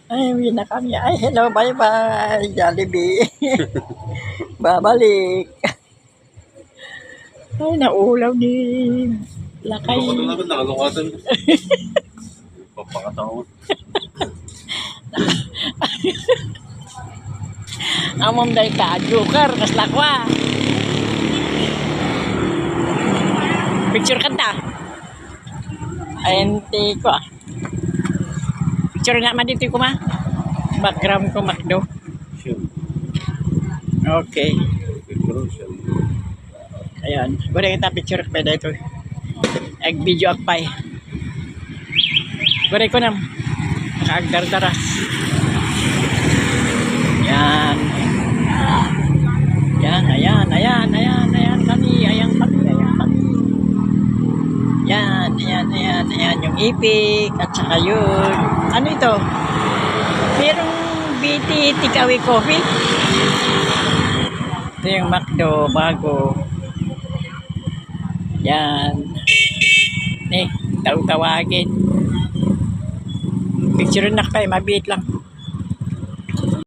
Ay, uwi na kami. Ay, hello, bye-bye, Jollibee. Babalik. Ay, naulaw ni Lakay. Nakalungkatan namin, nakalungkatan. Papakataon. Amom day ka, joker, kaslakwa. Picture kanta. Ayun, ko ah. Picture nga man dito ko ma. Background ko makdo. Siya. Okay. Pero siya. Ayan. Guna kita picture pa dito. Eg video akpay. Guna ko nam. Nakaagdardaras. Yan. Yan, ayan, ayan, ayan, ayan kami, ayan kami, ayan kami. Yan, ayan, ayan, ayan yung ipik at saka yun. Ano ito? Merong BT Takeaway Coffee. Ito yung McDo, bago. Yan. Tawagin. Picture na kayo, mabit lang.